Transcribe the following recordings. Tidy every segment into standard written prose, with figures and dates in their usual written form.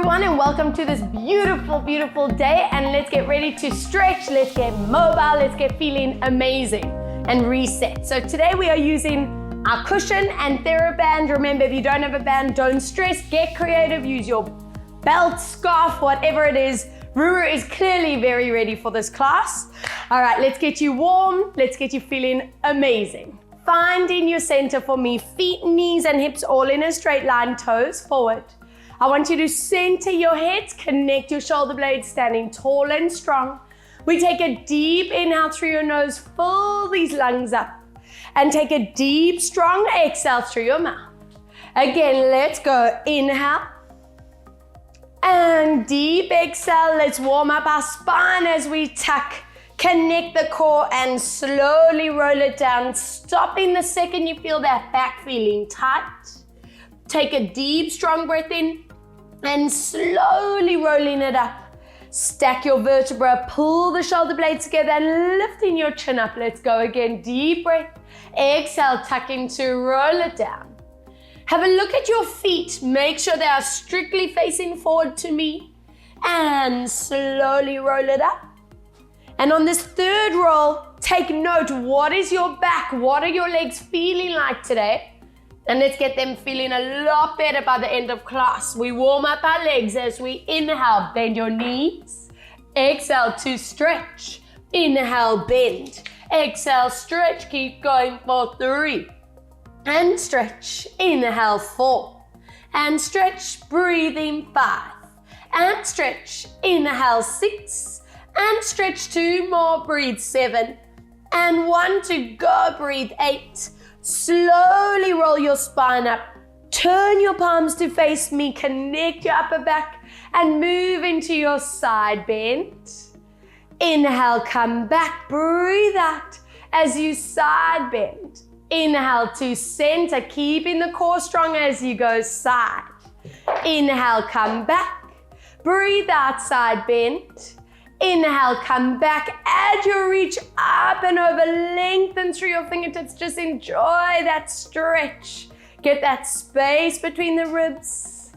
everyone, and welcome to this beautiful, beautiful day. And let's get ready to stretch, let's get mobile, let's get feeling amazing and reset. So today we are using our cushion and TheraBand. Remember, if you don't have a band, don't stress, get creative, use your belt, scarf, whatever it is. Ruru is clearly very ready for this class. All right, let's get you warm, let's get you feeling amazing. Finding your center for me, feet, knees, and hips all in a straight line, toes forward. I want you to center your head, connect your shoulder blades, standing tall and strong. We take a deep inhale through your nose, fill these lungs up, and take a deep, strong exhale through your mouth. Again, let's go. Inhale, and deep exhale. Let's warm up our spine as we tuck. Connect the core and slowly roll it down, stopping the second you feel that back feeling tight. Take a deep, strong breath in and slowly rolling it up. Stack your vertebra, pull the shoulder blades together and lifting your chin up. Let's go again. Deep breath. Exhale, tuck into, roll it down. Have a look at your feet. Make sure they are strictly facing forward to me and slowly roll it up. And on this third roll, take note, what is your back? What are your legs feeling like today? And let's get them feeling a lot better by the end of class. We warm up our legs as we inhale, bend your knees. Exhale to stretch. Inhale, bend. Exhale, stretch. Keep going for 3. And stretch. Inhale, 4. And stretch. Breathing 5. And stretch. Inhale, 6. And stretch 2 more. Breathe 7. And 1 to go. Breathe 8. Slowly roll your spine up. Turn your palms to face me. Connect your upper back and move into your side bend. Inhale, come back. Breathe out as you side bend. Inhale to center, keeping the core strong as you go side. Inhale, come back. Breathe out, side bend. Inhale, come back, add your reach up and over, lengthen through your fingertips, just enjoy that stretch. Get that space between the ribs.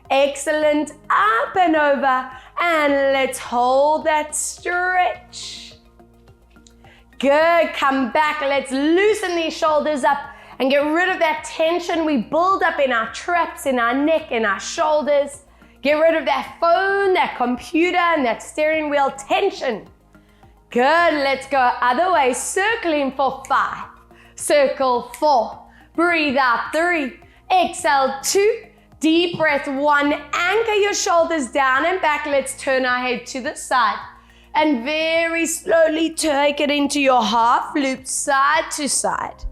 Excellent, up and over, and let's hold that stretch. Good, come back, let's loosen these shoulders up and get rid of that tension we build up in our traps, in our neck, in our shoulders. Get rid of that phone, that computer, and that steering wheel tension. Good, let's go other way, circling for 5. Circle 4. Breathe out 3. Exhale 2. Deep breath 1. Anchor your shoulders down and back. Let's turn our head to the side. And very slowly take it into your half loop, side to side.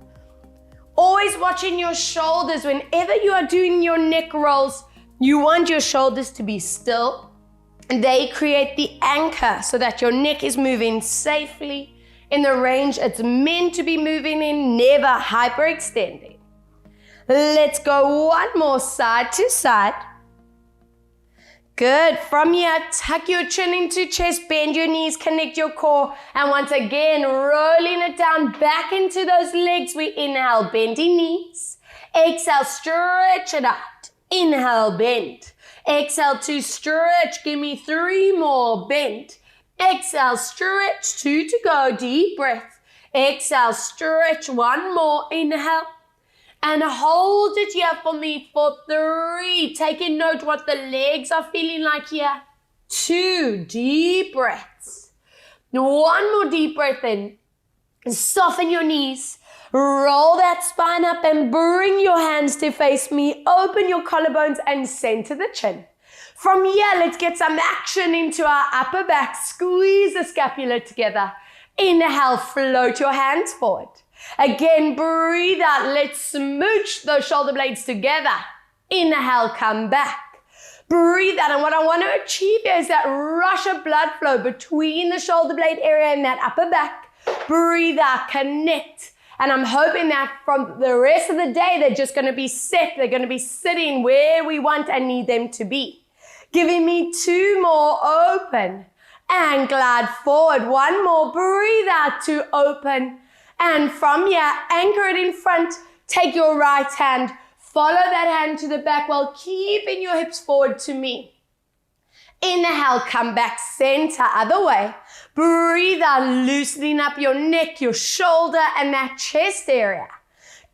Always watching your shoulders whenever you are doing your neck rolls. You want your shoulders to be still. They create the anchor so that your neck is moving safely in the range it's meant to be moving in, never hyperextending. Let's go one more, side to side. Good. From here, tuck your chin into chest, bend your knees, connect your core, and once again, rolling it down back into those legs. We inhale, bending knees. Exhale, stretch it out. Inhale, bend. Exhale to stretch. Give me 3 more. Bend. Exhale, stretch. 2 to go. Deep breath. Exhale, stretch. 1 more. Inhale. And hold it here for me for 3. Taking note what the legs are feeling like here. 2 deep breaths. 1 more deep breath in. Soften your knees. Roll that spine up and bring your hands to face me. Open your collarbones and center the chin. From here, let's get some action into our upper back. Squeeze the scapula together. Inhale, float your hands forward. Again, breathe out. Let's smooch those shoulder blades together. Inhale, come back. Breathe out. And what I want to achieve here is that rush of blood flow between the shoulder blade area and that upper back. Breathe out, connect. And I'm hoping that from the rest of the day, they're just going to be set. They're going to be sitting where we want and need them to be. Giving me 2 more, open and glide forward. 1 more, breathe out to open. And from here, anchor it in front. Take your right hand, follow that hand to the back while keeping your hips forward to me. Inhale, come back center, other way. Breathe out, loosening up your neck, your shoulder, and that chest area.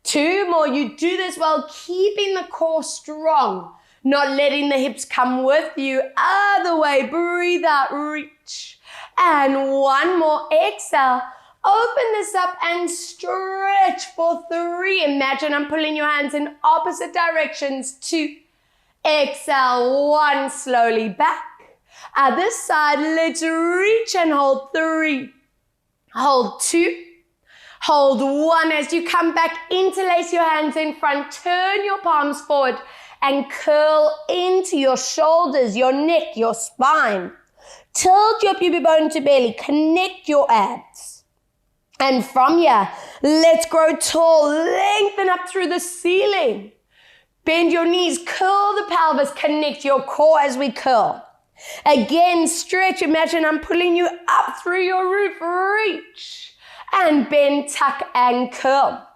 2 more. You do this while keeping the core strong, not letting the hips come with you. Other way, breathe out, reach. And 1 more, exhale. Open this up and stretch for 3. Imagine I'm pulling your hands in opposite directions. 2. Exhale, 1, slowly back. Other side, let's reach and hold 3. Hold 2. Hold 1 as you come back. Interlace your hands in front. Turn your palms forward and curl into your shoulders, your neck, your spine. Tilt your pubic bone to belly. Connect your abs. And from here, let's grow tall. Lengthen up through the ceiling. Bend your knees. Curl the pelvis. Connect your core as we curl. Again, stretch. Imagine I'm pulling you up through your roof. Reach. And bend, tuck, and curl.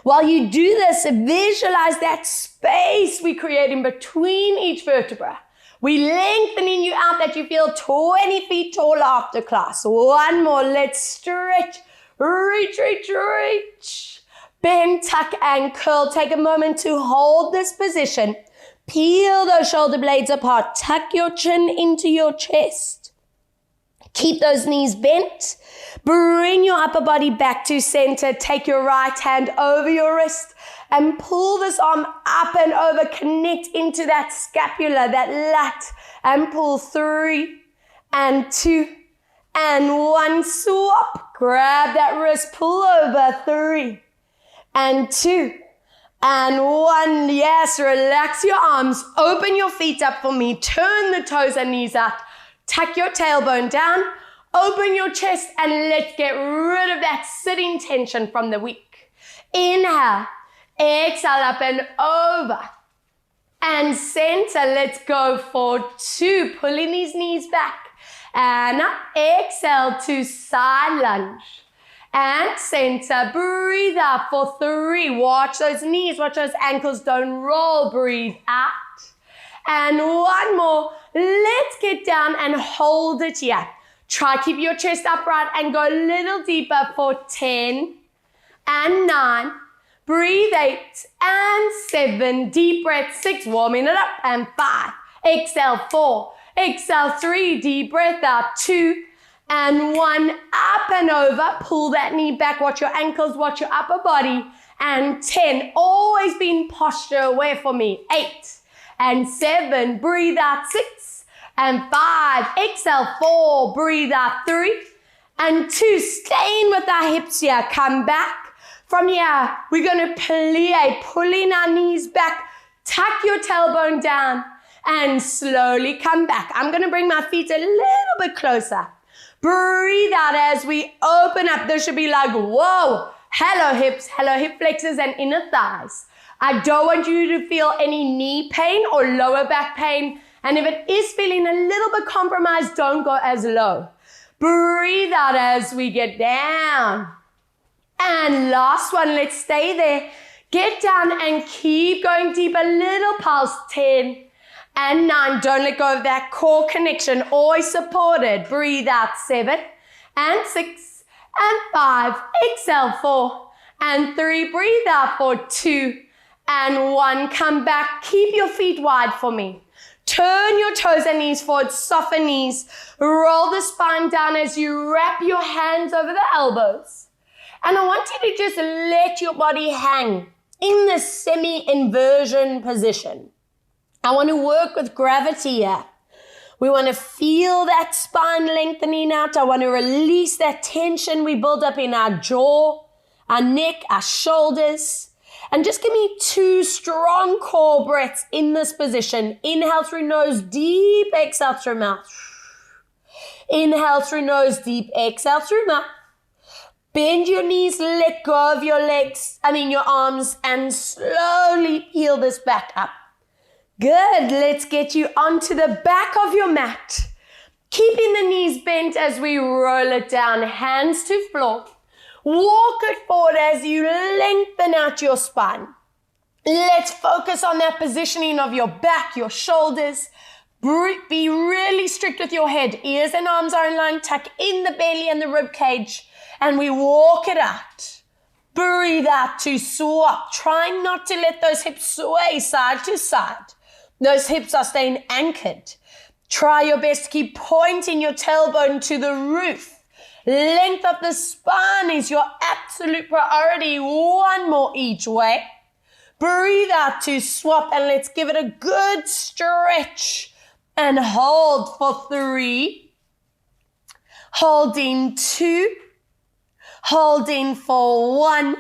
While you do this, visualize that space we create in between each vertebra. We lengthening you out that you feel 20 feet tall after class. 1 more. Let's stretch. Reach, reach, reach. Bend, tuck, and curl. Take a moment to hold this position. Peel those shoulder blades apart. Tuck your chin into your chest. Keep those knees bent. Bring your upper body back to center. Take your right hand over your wrist and pull this arm up and over. Connect into that scapula, that lat, and pull 3 and 2 and 1. Swap. Grab that wrist. Pull over. 3 and 2 and 1. Yes, relax your arms. Open your feet up for me. Turn the toes and knees out. Tuck your tailbone down. Open your chest and let's get rid of that sitting tension from the week. Inhale. Exhale up and over. And center. Let's go for 2. Pulling these knees back. And up. Exhale to side lunge. And center. Breathe out for 3. Watch those knees. Watch those ankles don't roll. Breathe out. And 1 more. Let's get down and hold it here. Try keep your chest upright and go a little deeper for 10 and 9. Breathe 8 and 7. Deep breath 6. Warming it up. And 5. Exhale 4. Exhale 3. Deep breath out 2 and 1. Up and over. Pull that knee back. Watch your ankles. Watch your upper body. And 10. Always be in posture away for me. 8 and 7. Breathe out 6. And 5, exhale 4, breathe out 3 and 2, staying with our hips here, come back. From here, we're going to plie, pulling our knees back, tuck your tailbone down and slowly come back. I'm going to bring my feet a little bit closer. Breathe out as we open up. This should be like, whoa, hello hips, hello hip flexors and inner thighs. I don't want you to feel any knee pain or lower back pain. And if it is feeling a little bit compromised, don't go as low. Breathe out as we get down. And last one, let's stay there. Get down and keep going deep, a little pulse. 10 and 9. Don't let go of that core connection. Always supported. Breathe out. 7 and 6 and 5. Exhale 4 and 3. Breathe out for 2 and 1. Come back. Keep your feet wide for me. Turn your toes and knees forward, soften knees. Roll the spine down as you wrap your hands over the elbows. And I want you to just let your body hang in the semi-inversion position. I want to work with gravity here. We want to feel that spine lengthening out. I want to release that tension we build up in our jaw, our neck, our shoulders. And just give me 2 strong core breaths in this position. Inhale through nose, deep. Exhale through mouth. Inhale through nose, deep. Exhale through mouth. Bend your knees, let go of your your arms, and slowly peel this back up. Good. Let's get you onto the back of your mat. Keeping the knees bent as we roll it down, hands to floor. Walk it forward as you lengthen out your spine. Let's focus on that positioning of your back, your shoulders. Be really strict with your head. Ears and arms are in line. Tuck in the belly and the rib cage. And we walk it out. Breathe out to swap. Try not to let those hips sway side to side. Those hips are staying anchored. Try your best to keep pointing your tailbone to the roof. Length of the spine is your absolute priority. One more each way. Breathe out to swap, and let's give it a good stretch. And hold for 3. Holding 2. Holding for 1.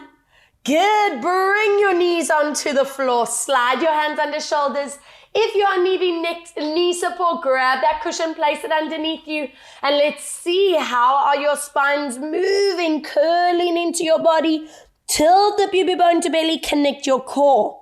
Good. Bring your knees onto the floor. Slide your hands under shoulders. If you are needing knee support, grab that cushion, place it underneath you, and let's see how are your spines moving, curling into your body. Tilt the pubic bone to belly, connect your core.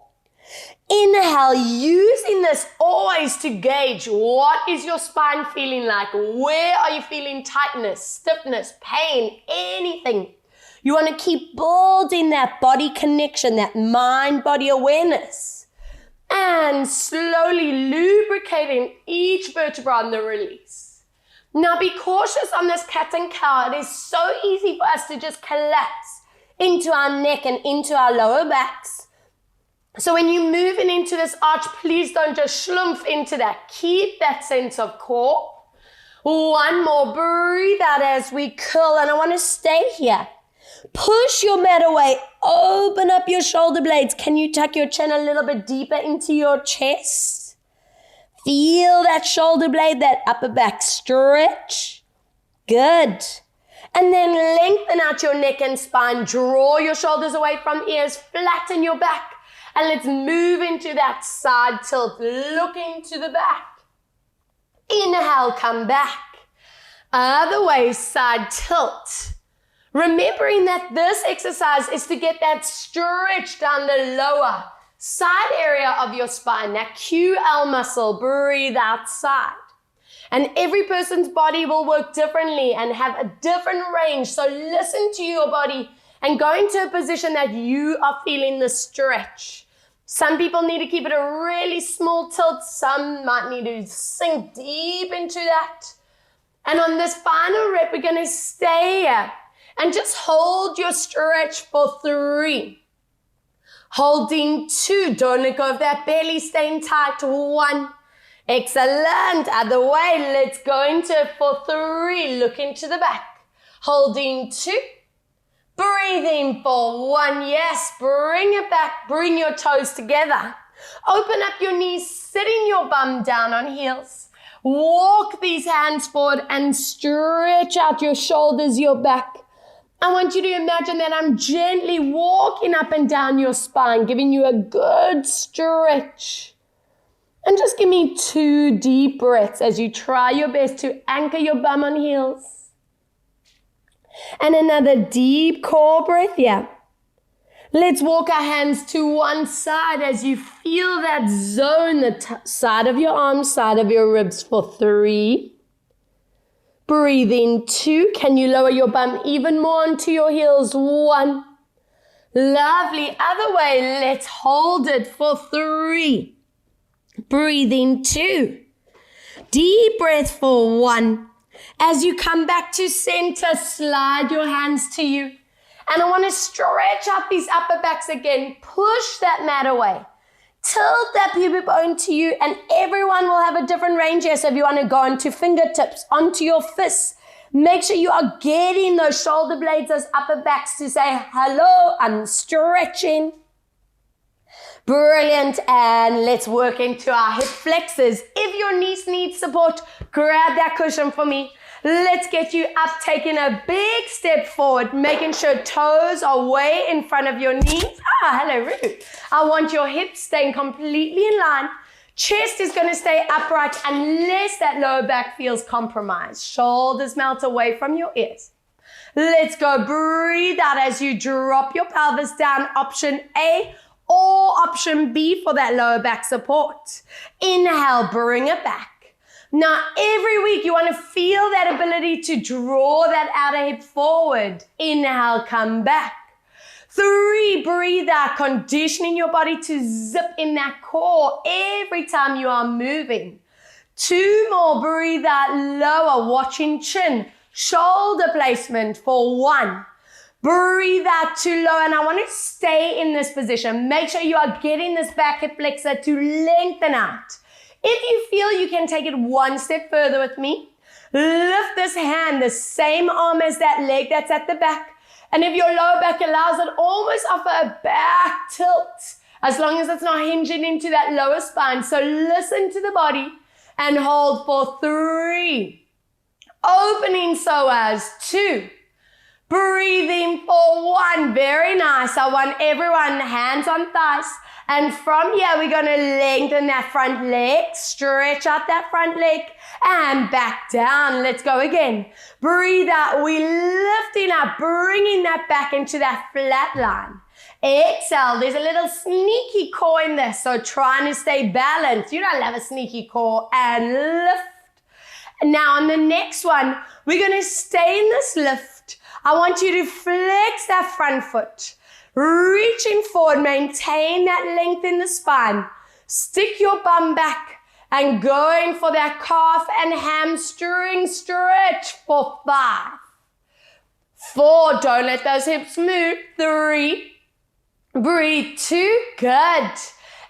Inhale, using this always to gauge what is your spine feeling like. Where are you feeling tightness, stiffness, pain, anything? You want to keep building that body connection, that mind-body awareness. And slowly lubricating each vertebra on the release. Now be cautious on this cat and cow. It is so easy for us to just collapse into our neck and into our lower backs. So when you're moving into this arch, please don't just schlumph into that. Keep that sense of core. One more, breathe out as we curl, and I want to stay here. Push your mat away, open up your shoulder blades. Can you tuck your chin a little bit deeper into your chest? Feel that shoulder blade, that upper back stretch. Good. And then lengthen out your neck and spine. Draw your shoulders away from ears, flatten your back. And let's move into that side tilt, looking to the back. Inhale, come back. Other way, side tilt. Remembering that this exercise is to get that stretch down the lower side area of your spine, that QL muscle. Breathe outside. And every person's body will work differently and have a different range. So listen to your body and go into a position that you are feeling the stretch. Some people need to keep it a really small tilt. Some might need to sink deep into that. And on this final rep, we're going to stay here. And just hold your stretch for 3. Holding 2. Don't let go of that belly, staying tight. 1. Excellent. Other way. Let's go into it for 3. Look into the back. Holding 2. Breathing for 1. Yes. Bring it back. Bring your toes together. Open up your knees, sitting your bum down on heels. Walk these hands forward and stretch out your shoulders, your back. I want you to imagine that I'm gently walking up and down your spine, giving you a good stretch. And just give me 2 deep breaths as you try your best to anchor your bum on heels. And another deep core breath, yeah. Let's walk our hands to one side as you feel that zone, the side of your arms, side of your ribs for 3. Breathe in 2. Can you lower your bum even more onto your heels? 1. Lovely. Other way. Let's hold it for 3. Breathe in 2. Deep breath for 1. As you come back to center, slide your hands to you. And I want to stretch out these upper backs again. Push that mat away. Tilt that pubic bone to you, and everyone will have a different range here. So if you want to go onto fingertips, onto your fists, make sure you are getting those shoulder blades, those upper backs to say hello. I'm stretching. Brilliant. And let's work into our hip flexors. If your knees need support, grab that cushion for me. Let's get you up, taking a big step forward, making sure toes are way in front of your knees. Hello, Ruth. I want your hips staying completely in line. Chest is going to stay upright unless that lower back feels compromised. Shoulders melt away from your ears. Let's go. Breathe out as you drop your pelvis down. Option A or option B for that lower back support. Inhale, bring it back. Now, every week you want to feel that ability to draw that outer hip forward. Inhale, come back. 3, breathe out, conditioning your body to zip in that core every time you are moving. 2 more. Breathe out, lower, watching chin, shoulder placement for 1. Breathe out to low, and I want to stay in this position. Make sure you are getting this back hip flexor to lengthen out. If you feel you can take it 1 step further with me, lift this hand, the same arm as that leg that's at the back. And if your lower back allows it, almost offer a back tilt, as long as it's not hinging into that lower spine. So listen to the body and hold for 3. Opening psoas, 2. Breathing for 1. Very nice. I want everyone hands on thighs. And from here, we're going to lengthen that front leg, stretch out that front leg, and back down. Let's go again. Breathe out. We're lifting up, bringing that back into that flat line. Exhale. There's a little sneaky core in this, so trying to stay balanced. You don't have a sneaky core. And lift. Now on the next one, we're going to stay in this lift. I want you to flex that front foot. Reaching forward, maintain that length in the spine. Stick your bum back and going for that calf and hamstring stretch for 5. 4, don't let those hips move. 3, breathe. 2, good.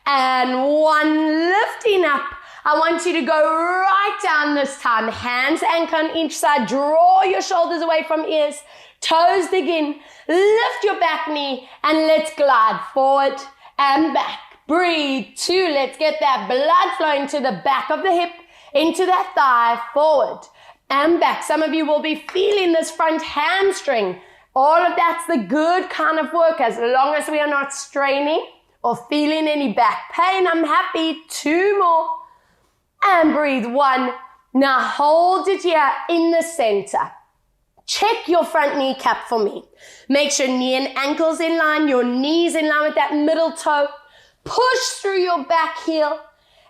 And 1, lifting up. I want you to go right down this time. Hands anchor on each side. Draw your shoulders away from ears. Toes dig in. Lift your back knee and let's glide forward and back. Breathe. 2. Let's get that blood flowing to the back of the hip, into that thigh, forward and back. Some of you will be feeling this front hamstring. All of that's the good kind of work, as long as we are not straining or feeling any back pain. I'm happy. 2 more. And breathe. 1. Now hold it here in the center. Check your front kneecap for me. Make sure knee and ankles in line, your knees in line with that middle toe. Push through your back heel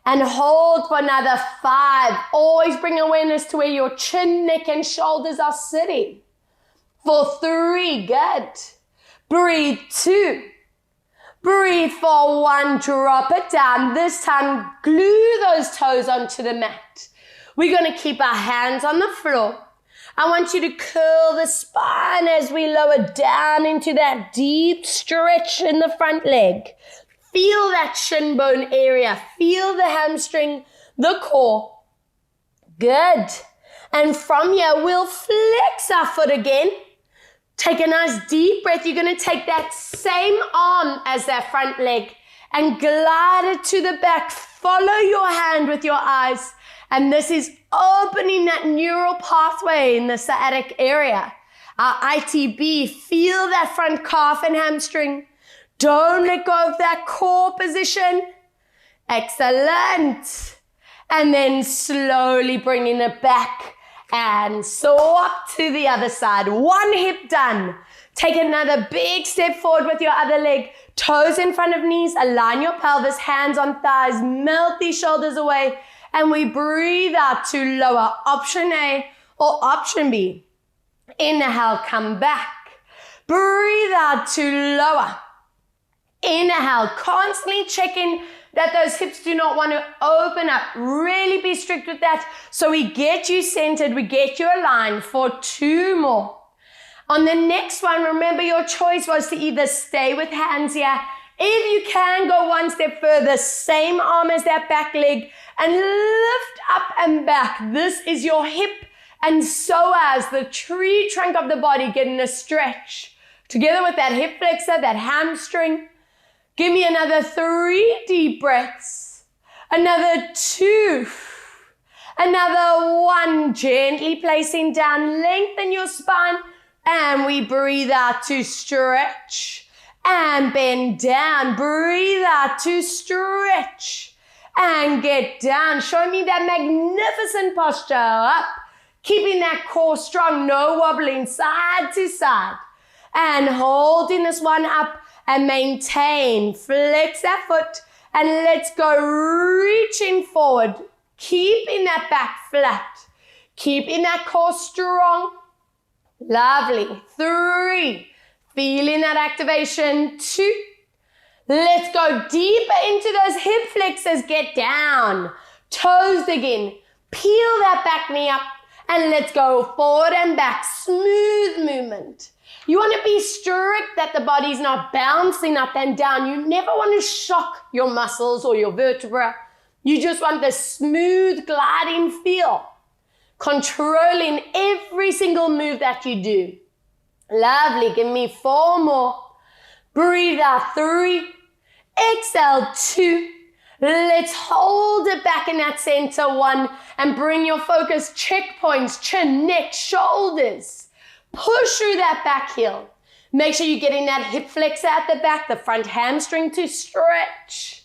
and hold for another 5. Always bring awareness to where your chin, neck, and shoulders are sitting. For 3, good. Breathe. 2. Breathe for 1, drop it down. This time, glue those toes onto the mat. We're going to keep our hands on the floor. I want you to curl the spine as we lower down into that deep stretch in the front leg. Feel that shin bone area. Feel the hamstring, the core. Good. And from here, we'll flex our foot again. Take a nice deep breath. You're going to take that same arm as that front leg and glide it to the back. Follow your hand with your eyes. And this is opening that neural pathway in the sciatic area. Our ITB, feel that front calf and hamstring. Don't let go of that core position. Excellent. And then slowly bringing it back and swap to the other side. 1 hip done. Take another big step forward with your other leg. Toes in front of knees. Align your pelvis. Hands on thighs. Melt these shoulders away. And we breathe out to lower. Option A or option B. Inhale, come back. Breathe out to lower. Inhale, constantly checking that those hips do not want to open up. Really be strict with that. So we get you centered, we get you aligned for 2 more. On the next one, remember your choice was to either stay with hands here. If you can, go 1 step further, same arm as that back leg, and lift up and back. This is your hip and psoas, the tree trunk of the body, getting a stretch. Together with that hip flexor, that hamstring. Give me another 3 deep breaths. Another 2. Another 1. Gently placing down, lengthen your spine. And we breathe out to stretch. And bend down. Breathe out to stretch. And get down. Show me that magnificent posture. Up. Keeping that core strong. No wobbling side to side. And holding this one up. And maintain. Flex that foot. And let's go reaching forward. Keeping that back flat. Keeping that core strong. Lovely. 3. Feeling that activation. 2. Let's go deeper into those hip flexors. Get down. Toes dig in. Peel that back knee up and let's go forward and back. Smooth movement. You want to be strict that the body's not bouncing up and down. You never want to shock your muscles or your vertebra. You just want the smooth gliding feel, controlling every single move that you do. Lovely. Give me 4 more. Breathe out 3. Exhale 2. Let's hold it back in that center 1 and bring your focus checkpoints, chin, neck, shoulders. Push through that back heel. Make sure you're getting that hip flexor at the back, the front hamstring to stretch.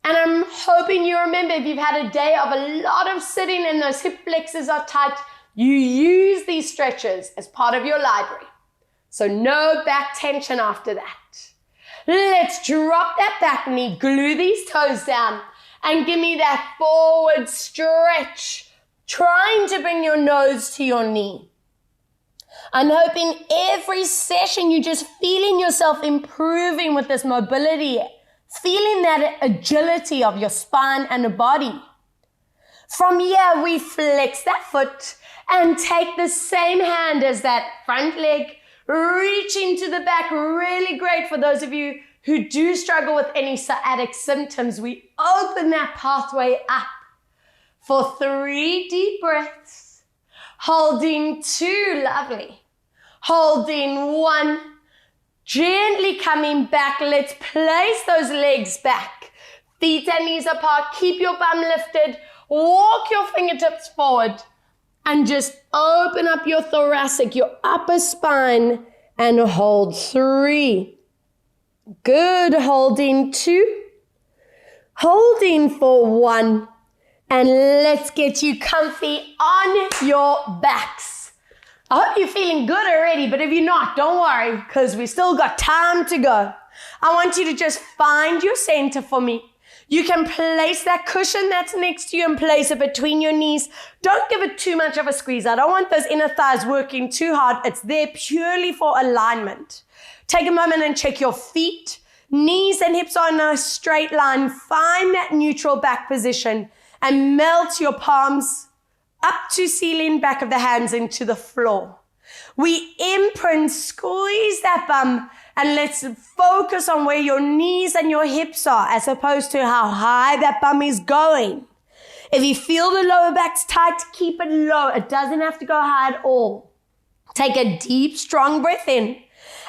And I'm hoping you remember, if you've had a day of a lot of sitting and those hip flexors are tight, you use these stretches as part of your library. So no back tension after that. Let's drop that back knee, glue these toes down, and give me that forward stretch, trying to bring your nose to your knee. I'm hoping every session you're just feeling yourself improving with this mobility, feeling that agility of your spine and the body. From here, we flex that foot and take the same hand as that front leg, reach into the back. Really great for those of you who do struggle with any sciatic symptoms. We open that pathway up for 3 deep breaths. Holding 2, lovely. Holding 1, gently coming back. Let's place those legs back. Feet and knees apart. Keep your bum lifted. Walk your fingertips forward. And just open up your thoracic, your upper spine, and hold 3. Good. Holding 2. Holding for 1. And let's get you comfy on your backs. I hope you're feeling good already, but if you're not, don't worry, because we still got time to go. I want you to just find your center for me. You can place that cushion that's next to you and place it between your knees. Don't give it too much of a squeeze. I don't want those inner thighs working too hard. It's there purely for alignment. Take a moment and check your feet. Knees and hips are in a straight line. Find that neutral back position and melt your palms up to ceiling, back of the hands into the floor. We imprint, squeeze that bum, and let's focus on where your knees and your hips are as opposed to how high that bum is going. If you feel the lower back's tight, keep it low. It doesn't have to go high at all. Take a deep, strong breath in.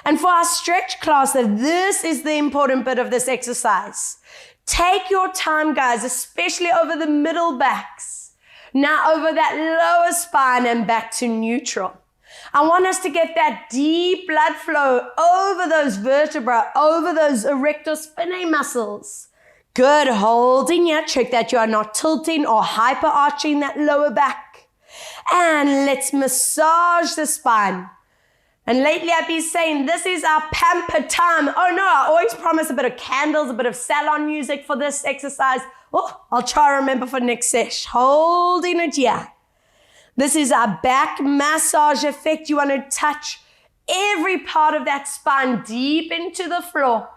And for our stretch class, this is the important bit of this exercise. Take your time, guys, especially over the middle backs. Now over that lower spine and back to neutral. I want us to get that deep blood flow over those vertebrae, over those erector spinae muscles. Good. Holding here. Check that you are not tilting or hyper arching that lower back. And let's massage the spine. And lately I've been saying this is our pamper time. Oh no, I always promise a bit of candles, a bit of salon music for this exercise. Oh, I'll try to remember for next sesh. Holding it here. This is our back massage effect. You want to touch every part of that spine deep into the floor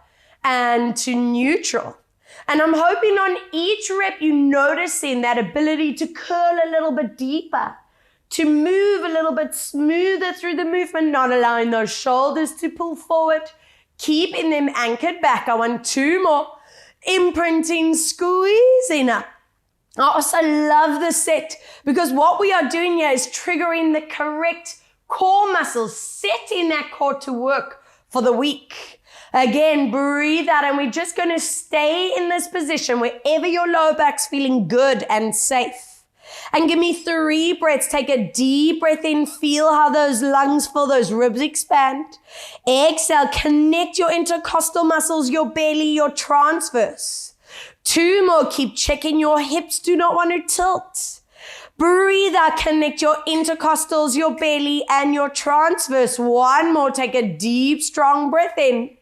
and to neutral. And I'm hoping on each rep you're noticing that ability to curl a little bit deeper, to move a little bit smoother through the movement, not allowing those shoulders to pull forward, keeping them anchored back. I want 2 more. Imprinting, squeezing up. I also love this set because what we are doing here is triggering the correct core muscles, setting that core to work for the week. Again, breathe out, and we're just going to stay in this position wherever your lower back's feeling good and safe. And give me 3 breaths. Take a deep breath in. Feel how those lungs fill, those ribs expand. Exhale. Connect your intercostal muscles, your belly, your transverse. 2 more. Keep checking your hips. Do not want to tilt. Breathe out. Connect your intercostals, your belly, and your transverse. 1 more. Take a deep, strong breath in.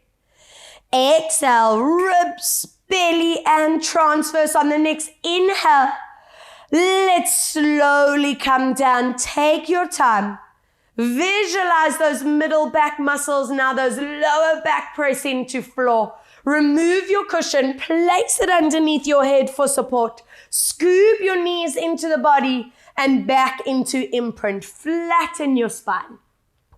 Exhale. Ribs, belly, and transverse on the next inhale. Let's slowly come down. Take your time. Visualize those middle back muscles. Now those lower back press into floor. Remove your cushion, place it underneath your head for support. Scoop your knees into the body and back into imprint. Flatten your spine.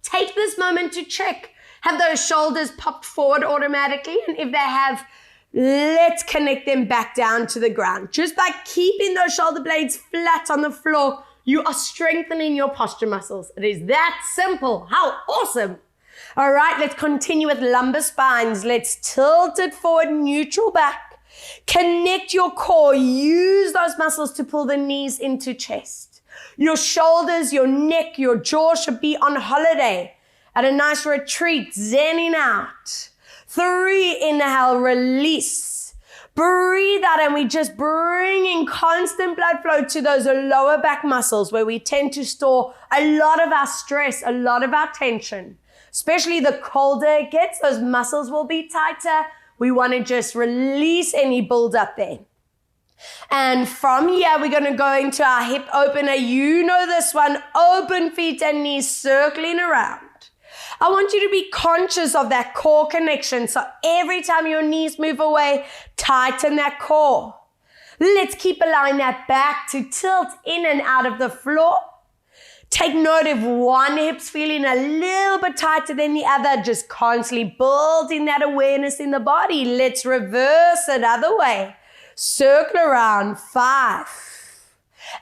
Take this moment to check. Have those shoulders popped forward automatically? And if they have, let's connect them back down to the ground. Just by keeping those shoulder blades flat on the floor, you are strengthening your posture muscles. It is that simple. How awesome. All right, let's continue with lumbar spines. Let's tilt it forward, neutral back. Connect your core. Use those muscles to pull the knees into chest. Your shoulders, your neck, your jaw should be on holiday at a nice retreat, zenning out. 3, inhale, release. Breathe out, and we just bring in constant blood flow to those lower back muscles where we tend to store a lot of our stress, a lot of our tension. Especially the colder it gets, those muscles will be tighter. We want to just release any buildup there. And from here, we're going to go into our hip opener. You know this one. Open feet and knees circling around. I want you to be conscious of that core connection. So every time your knees move away, tighten that core. Let's keep allowing that back to tilt in and out of the floor. Take note if one hip's feeling a little bit tighter than the other, just constantly building that awareness in the body. Let's reverse it other way. Circle around, 5.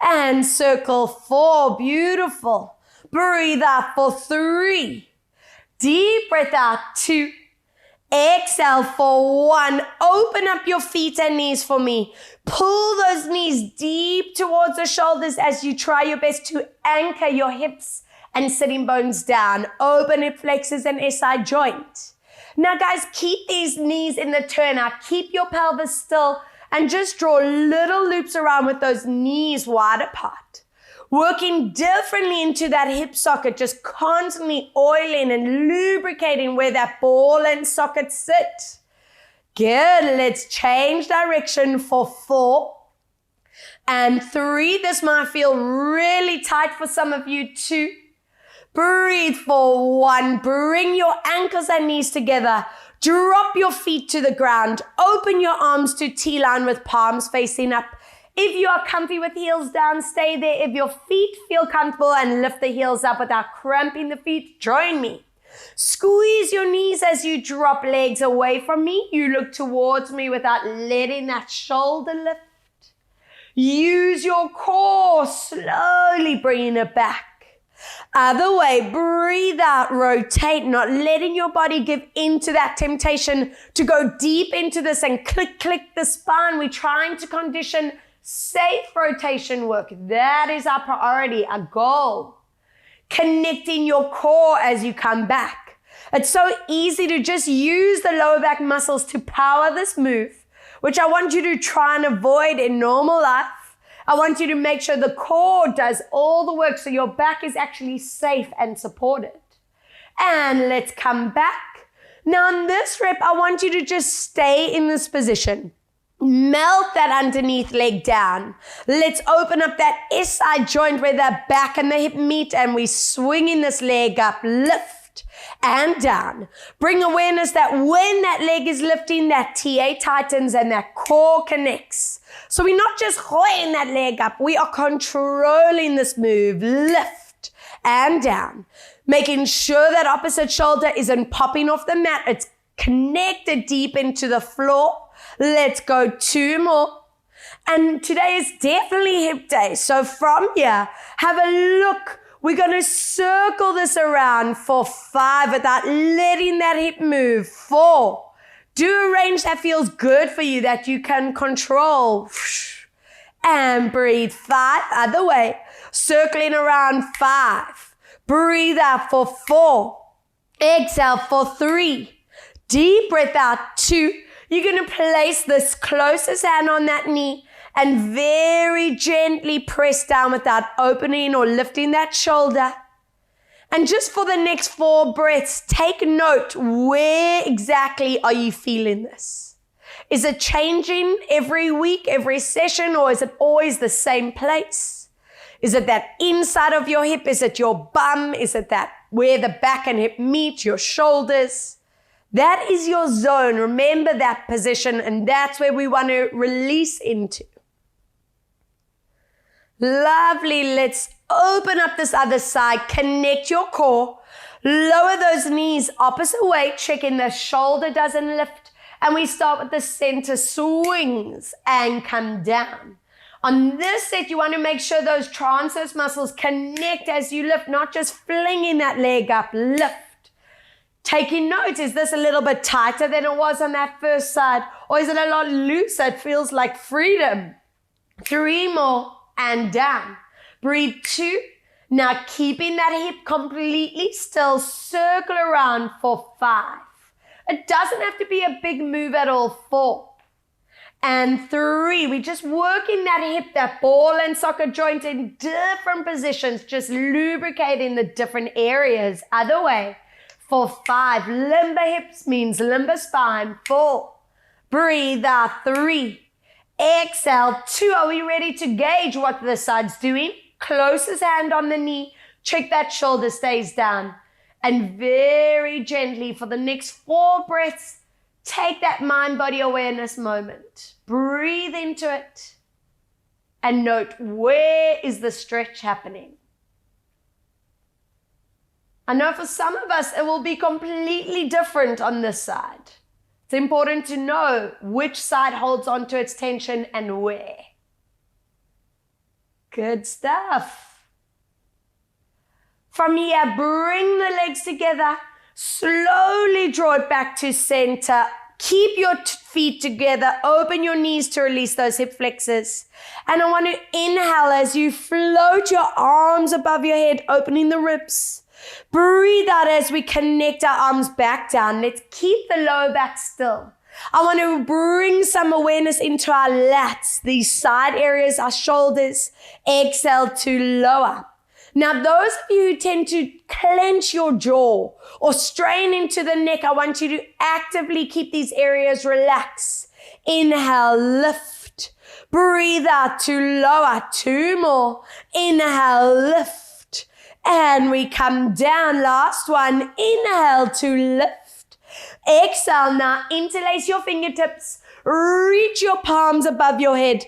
And circle 4, beautiful. Breathe out for 3. Deep breath out, 2. Exhale for 1. Open up your feet and knees for me. Pull those knees deep towards the shoulders as you try your best to anchor your hips and sitting bones down. Open hip flexors and SI joint. Now guys, keep these knees in the turnout. Keep your pelvis still and just draw little loops around with those knees wide apart. Working differently into that hip socket, just constantly oiling and lubricating where that ball and socket sit. Good, let's change direction for 4 and 3. This might feel really tight for some of you. 2. Breathe for 1. Bring your ankles and knees together. Drop your feet to the ground. Open your arms to T-line with palms facing up. If you are comfy with heels down, stay there. If your feet feel comfortable and lift the heels up without cramping the feet, join me. Squeeze your knees as you drop legs away from me. You look towards me without letting that shoulder lift. Use your core, slowly bringing it back. Other way, breathe out, rotate, not letting your body give into that temptation to go deep into this and click the spine. We're trying to condition safe rotation work. That is our priority, our goal. Connecting your core as you come back. It's so easy to just use the lower back muscles to power this move, which I want you to try and avoid in normal life. I want you to make sure the core does all the work so your back is actually safe and supported. And let's come back. Now in this rep, I want you to just stay in this position. Melt that underneath leg down. Let's open up that SI joint where the back and the hip meet, and we swinging this leg up, lift and down. Bring awareness that when that leg is lifting, that TA tightens and that core connects. So we're not just holding that leg up, we are controlling this move, lift and down. Making sure that opposite shoulder isn't popping off the mat, it's connected deep into the floor. Let's go 2 more. And today is definitely hip day. So from here, have a look. We're going to circle this around for 5 without letting that hip move. 4. Do a range that feels good for you, that you can control. And breathe. 5. Other way. Circling around 5. Breathe out for 4. Exhale for 3. Deep breath out 2. You're going to place this closest hand on that knee and very gently press down without opening or lifting that shoulder. And just for the next 4 breaths, take note, where exactly are you feeling this? Is it changing every week, every session, or is it always the same place? Is it that inside of your hip? Is it your bum? Is it that where the back and hip meet, your shoulders? That is your zone. Remember that position, and that's where we want to release into. Lovely. Let's open up this other side. Connect your core. Lower those knees opposite way. Checking the shoulder doesn't lift. And we start with the center swings and come down. On this set, you want to make sure those transverse muscles connect as you lift, not just flinging that leg up. Lift. Taking note, is this a little bit tighter than it was on that first side? Or is it a lot looser? It feels like freedom. 3 more and down. Breathe 2. Now keeping that hip completely still, circle around for 5. It doesn't have to be a big move at all. 4. And 3. We're just working that hip, that ball and soccer joint in different positions, just lubricating the different areas. Other way. For 5, limber hips means limber spine. 4, breathe out. 3, exhale. 2, are we ready to gauge what the side's doing? Closest hand on the knee, check that shoulder stays down. And very gently for the next 4 breaths, take that mind-body awareness moment. Breathe into it and note, where is the stretch happening? I know for some of us, it will be completely different on this side. It's important to know which side holds onto its tension and where. Good stuff. From here, bring the legs together. Slowly draw it back to center. Keep your feet together. Open your knees to release those hip flexors. And I want to inhale as you float your arms above your head, opening the ribs. Breathe out as we connect our arms back down. Let's keep the lower back still. I want to bring some awareness into our lats, these side areas, our shoulders. Exhale to lower. Now, those of you who tend to clench your jaw or strain into the neck, I want you to actively keep these areas relaxed. Inhale, lift. Breathe out to lower. 2 more. Inhale, lift. And we come down. Last one. Inhale to lift. Exhale. Now interlace your fingertips. Reach your palms above your head.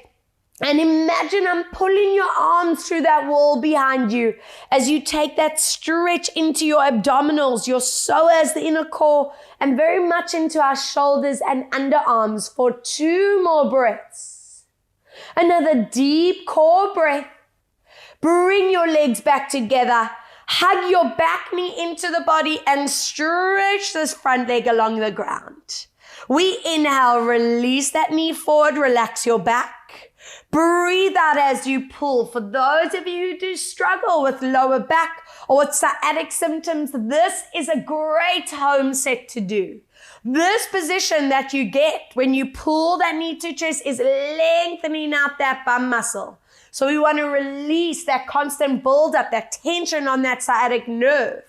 And imagine I'm pulling your arms through that wall behind you as you take that stretch into your abdominals, your psoas, the inner core, and very much into our shoulders and underarms for 2 more breaths. Another deep core breath. Bring your legs back together. Hug your back knee into the body and stretch this front leg along the ground. We inhale, release that knee forward, relax your back. Breathe out as you pull. For those of you who do struggle with lower back or with sciatic symptoms, this is a great home set to do. This position that you get when you pull that knee to chest is lengthening out that bum muscle. So we want to release that constant buildup, that tension on that sciatic nerve.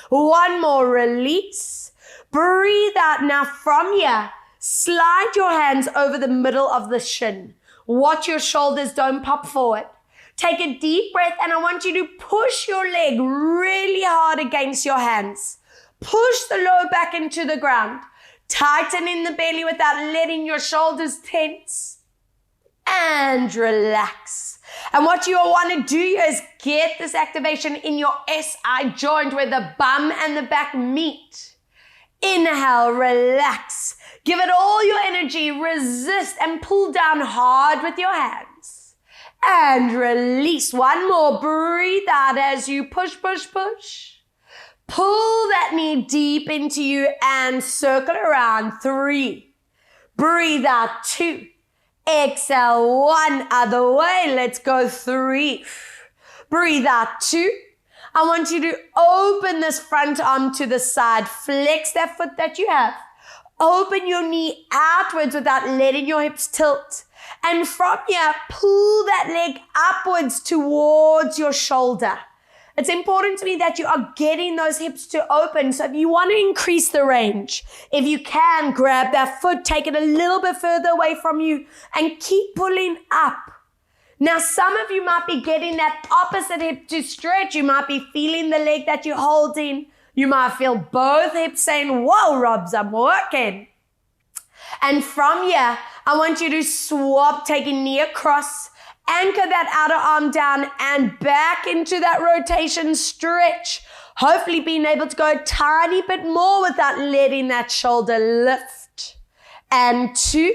1 more, release. Breathe out. Now from here, slide your hands over the middle of the shin. Watch your shoulders don't pop forward. Take a deep breath and I want you to push your leg really hard against your hands. Push the lower back into the ground. Tighten in the belly without letting your shoulders tense. And relax. And what you want to do is get this activation in your SI joint where the bum and the back meet. Inhale, relax. Give it all your energy, resist and pull down hard with your hands. And release. 1 more, breathe out as you push, push, push. Pull that knee deep into you and circle around. 3. Breathe out. 2. Exhale. 1. Other way. Let's go. 3. Breathe out. 2. I want you to open this front arm to the side. Flex that foot that you have. Open your knee outwards without letting your hips tilt. And from here, pull that leg upwards towards your shoulder. It's important to me that you are getting those hips to open. So if you want to increase the range, if you can, grab that foot, take it a little bit further away from you and keep pulling up. Now, some of you might be getting that opposite hip to stretch. You might be feeling the leg that you're holding You might feel both hips saying, whoa, Robs, I'm working. And from here, I want you to swap, taking knee across, anchor that outer arm down and back into that rotation stretch. Hopefully being able to go a tiny bit more without letting that shoulder lift. And 2,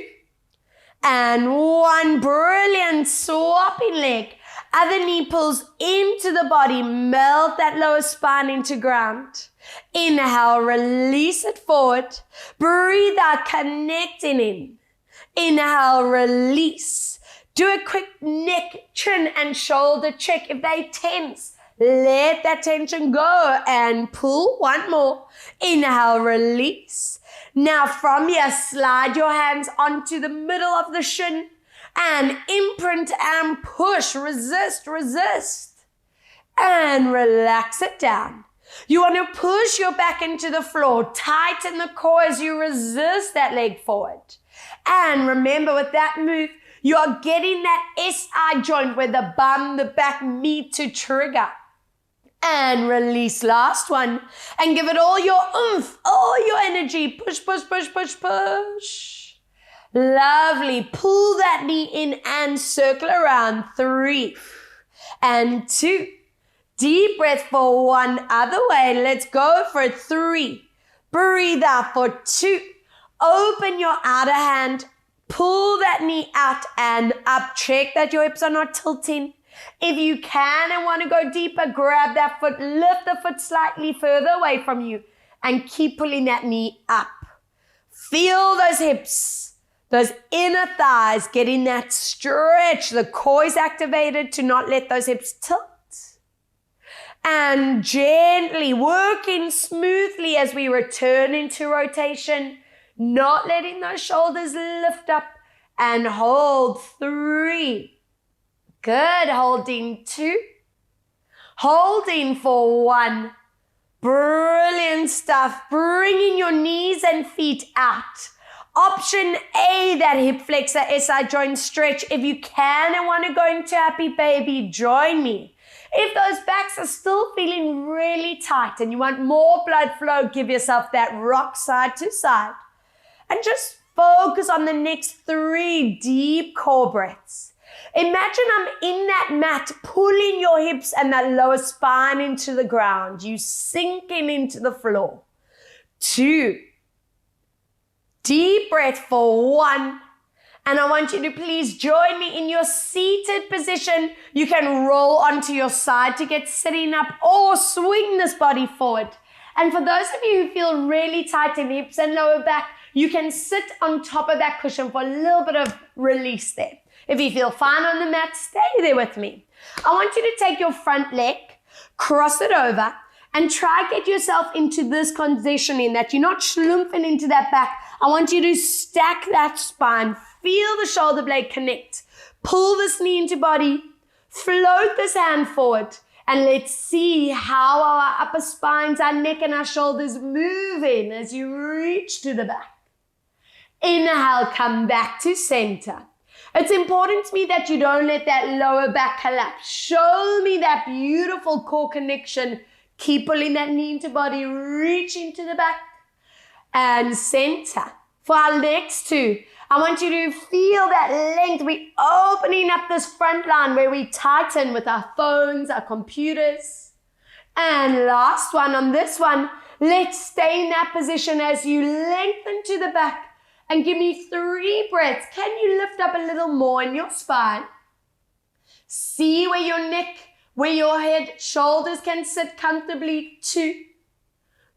and 1. Brilliant. Swapping leg. Other knee pulls into the body. Melt that lower spine into ground. Inhale, release it forward. Breathe out, connecting in. Inhale, release. Do a quick neck, chin, and shoulder check. If they tense, let that tension go and pull. 1 more. Inhale, release. Now from here, slide your hands onto the middle of the shin and imprint and push. Resist, resist. And relax it down. You want to push your back into the floor. Tighten the core as you resist that leg forward. And remember, with that move, you are getting that SI joint where the bum, the back meet to trigger. And release. Last one. And give it all your oomph, all your energy. Push, push, push, push, push. Lovely. Pull that knee in and circle around. 3 and 2. Deep breath for 1. Other way. Let's go for 3. Breathe out for 2. Open your outer hand. Pull that knee out and up. Check that your hips are not tilting. If you can and want to go deeper, grab that foot, lift the foot slightly further away from you and keep pulling that knee up. Feel those hips, those inner thighs getting that stretch. The core is activated to not let those hips tilt. And gently working smoothly as we return into rotation, not letting those shoulders lift up, and hold. 3. Good. Holding 2. Holding for 1. Brilliant stuff. Bringing your knees and feet out. Option A, that hip flexor SI joint stretch. If you can and want to go into happy baby, join me. If those backs are still feeling really tight and you want more blood flow, give yourself that rock side to side. And just focus on the next 3 deep core breaths. Imagine I'm in that mat, pulling your hips and that lower spine into the ground. You sinking into the floor. 2. Deep breath for 1. And I want you to please join me in your seated position. You can roll onto your side to get sitting up or swing this body forward. And for those of you who feel really tight in the hips and lower back, you can sit on top of that cushion for a little bit of release there. If you feel fine on the mat, stay there with me. I want you to take your front leg, cross it over, and try get yourself into this conditioning that you're not schlumping into that back. I want you to stack that spine. Feel the shoulder blade connect. Pull this knee into body. Float this hand forward. And let's see how our upper spines, our neck and our shoulders move in as you reach to the back. Inhale, come back to center. It's important to me that you don't let that lower back collapse. Show me that beautiful core connection. Keep pulling that knee into body, reaching to the back and center. For our next 2, I want you to feel that length. We're opening up this front line where we tighten with our phones, our computers. And last one on this one, let's stay in that position as you lengthen to the back. And give me 3 breaths. Can you lift up a little more in your spine? See where your neck, where your head, shoulders can sit comfortably. 2.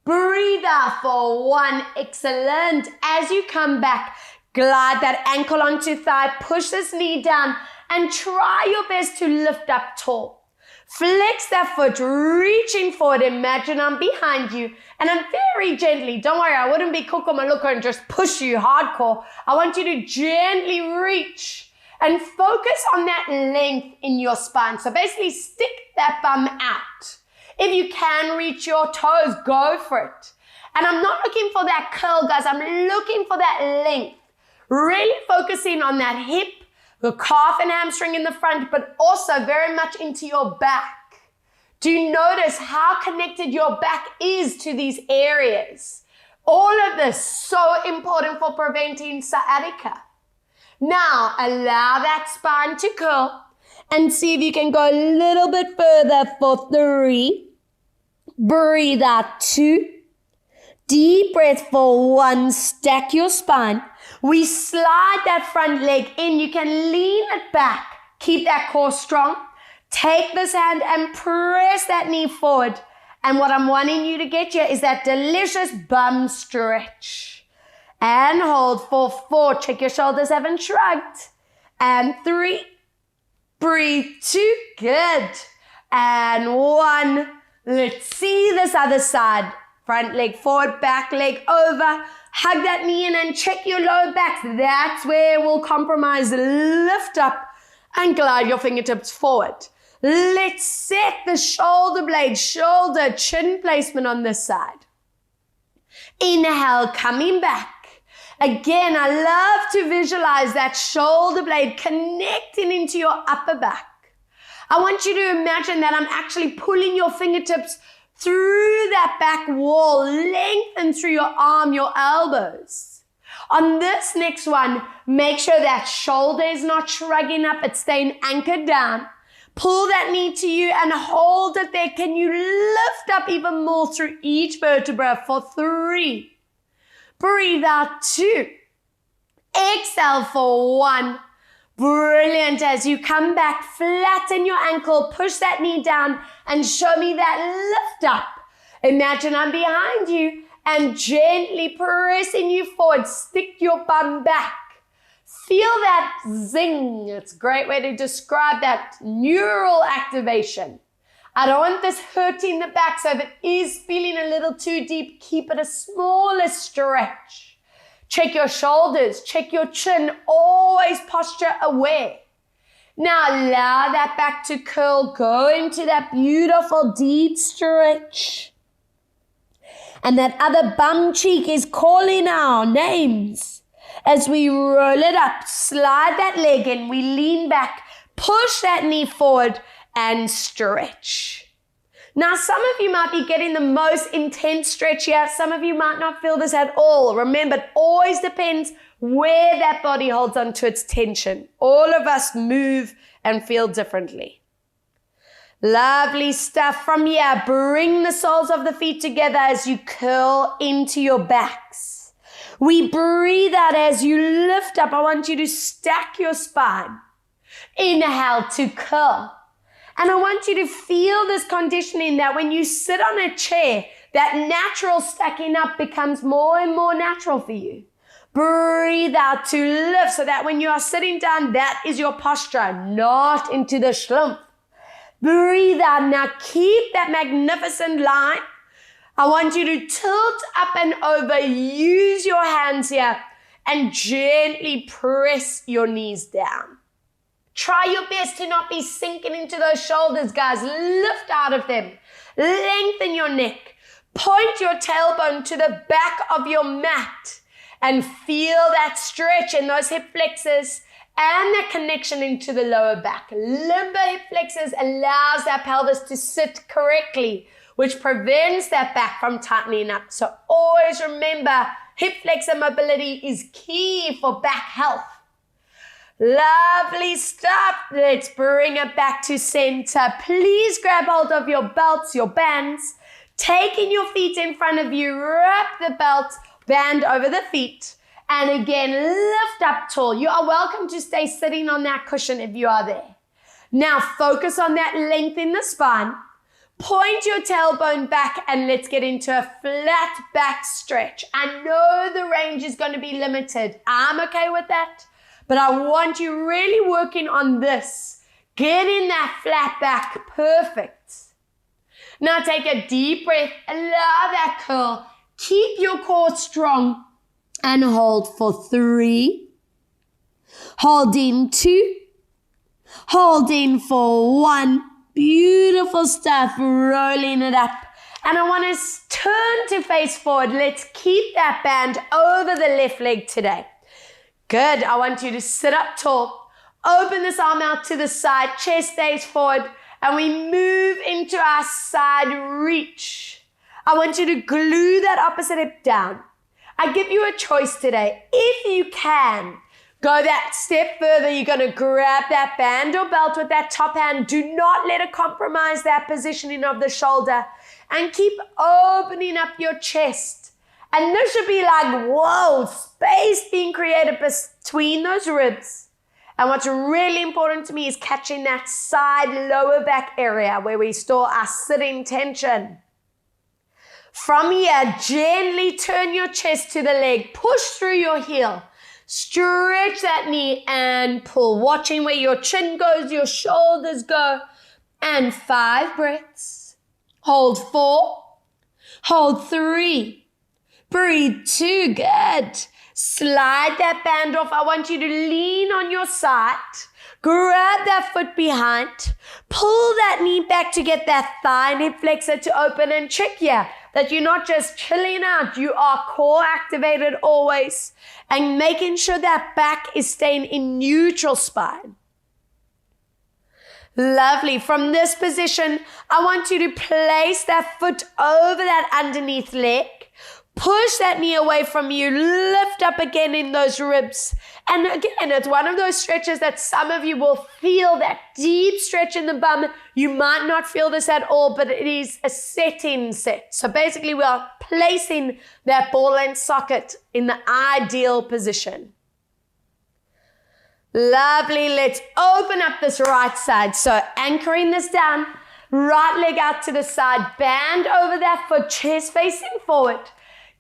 Breathe out for 1. Excellent. As you come back, glide that ankle onto thigh, push this knee down, and try your best to lift up tall. Flex that foot, reaching forward. Imagine I'm behind you and I'm very gently, don't worry, I wouldn't be Kuku Maluka and just push you hardcore. I want you to gently reach and focus on that length in your spine. So basically stick that bum out. If you can reach your toes, go for it. And I'm not looking for that curl, guys. I'm looking for that length. Really focusing on that hip, the calf and hamstring in the front, but also very much into your back. Do you notice how connected your back is to these areas? All of this so important for preventing sciatica. Now, allow that spine to curl and see if you can go a little bit further for 3. Breathe out 2. Deep breath for 1. Stack your spine. We slide that front leg in. You can lean it back. Keep that core strong. Take this hand and press that knee forward. And what I'm wanting you to get here is that delicious bum stretch. And hold for 4. Check your shoulders haven't shrugged. And 3. Breathe 2. Good. And 1. Let's see this other side. Front leg forward, back leg over. Hug that knee in and check your lower back. That's where we'll compromise. Lift up and glide your fingertips forward. Let's set the shoulder blade, shoulder, chin placement on this side. Inhale, coming back. Again, I love to visualize that shoulder blade connecting into your upper back. I want you to imagine that I'm actually pulling your fingertips through that back wall, lengthen through your arm, your elbows. On this next one, make sure that shoulder is not shrugging up, it's staying anchored down. Pull that knee to you and hold it there. Can you lift up even more through each vertebra for 3. Breathe out 2. Exhale for 1. Brilliant. As you come back, flatten your ankle, push that knee down and show me that lift up. Imagine I'm behind you and gently pressing you forward. Stick your bum back. Feel that zing. It's a great way to describe that neural activation. I don't want this hurting the back, so if it is feeling a little too deep, keep it a smaller stretch. Check your shoulders, check your chin, always posture aware. Now allow that back to curl, go into that beautiful deep stretch. And that other bum cheek is calling our names. As we roll it up, slide that leg in, we lean back, push that knee forward and stretch. Now, some of you might be getting the most intense stretch here. Some of you might not feel this at all. Remember, it always depends where that body holds onto its tension. All of us move and feel differently. Lovely stuff. From here, bring the soles of the feet together as you curl into your backs. We breathe out as you lift up. I want you to stack your spine. Inhale to curl. And I want you to feel this conditioning that when you sit on a chair, that natural stacking up becomes more and more natural for you. Breathe out to lift so that when you are sitting down, that is your posture, not into the schlumpf. Breathe out. Now keep that magnificent line. I want you to tilt up and over. Use your hands here and gently press your knees down. Try your best to not be sinking into those shoulders, guys. Lift out of them. Lengthen your neck. Point your tailbone to the back of your mat and feel that stretch in those hip flexors and the connection into the lower back. Limber hip flexors allows that pelvis to sit correctly, which prevents that back from tightening up. So always remember, hip flexor mobility is key for back health. Lovely stuff. Let's bring it back to center. Please grab hold of your belts, your bands. Taking your feet in front of you, wrap the belt band over the feet. And again, lift up tall. You are welcome to stay sitting on that cushion if you are there. Now focus on that length in the spine. Point your tailbone back and let's get into a flat back stretch. I know the range is going to be limited. I'm okay with that. But I want you really working on this. Getting that flat back. Perfect. Now take a deep breath. Allow that curl. Keep your core strong. And hold for 3. Hold in 2. Hold in for 1. Beautiful stuff. Rolling it up. And I want to turn to face forward. Let's keep that band over the left leg today. Good. I want you to sit up tall. Open this arm out to the side. Chest stays forward. and we move into our side reach. I want you to glue that opposite hip down. I give you a choice today. If you can, go that step further. You're going to grab that band or belt with that top hand. Do not let it compromise that positioning of the shoulder. And keep opening up your chest. And this should be like, whoa, space being created between those ribs. And what's really important to me is catching that side lower back area where we store our sitting tension. From here, gently turn your chest to the leg. Push through your heel. Stretch that knee and pull. Watching where your chin goes, your shoulders go. And 5 breaths. Hold 4. Hold 3. Breathe 2. Good. Slide that band off. I want you to lean on your side. Grab that foot behind. Pull that knee back to get that thigh and hip flexor to open, and check here that you're not just chilling out. You are core activated always, and making sure that back is staying in neutral spine. Lovely. From this position, I want you to place that foot over that underneath leg. Push that knee away from you. Lift up again in those ribs. And again, it's one of those stretches that some of you will feel that deep stretch in the bum. You might not feel this at all, but it is a set-in set. So basically, we are placing that ball and socket in the ideal position. Lovely. Let's open up this right side. So anchoring this down, right leg out to the side, band over that foot, chest facing forward.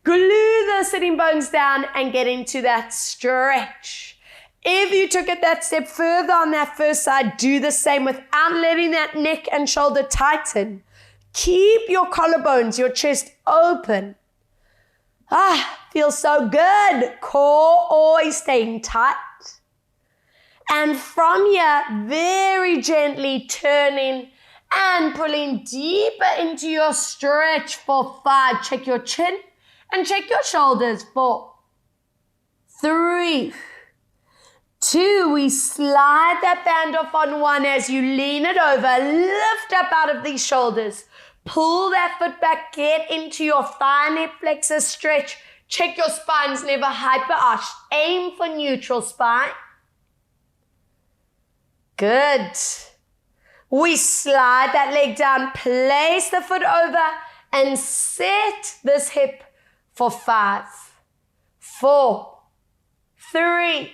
Glue the sitting bones down and get into that stretch. If you took it that step further on that first side, do the same without letting that neck and shoulder tighten. Keep your collarbones, your chest open. Feels so good. Core always staying tight. And from here, very gently turning and pulling deeper into your stretch for 5. Check your chin. And check your shoulders. 4, 3, 2. We slide that band off on 1 as you lean it over. Lift up out of these shoulders. Pull that foot back. Get into your thigh and hip flexor stretch. Check your spine's never hyper arched. Aim for neutral spine. Good. We slide that leg down. Place the foot over and set this hip for 5, 4, 3,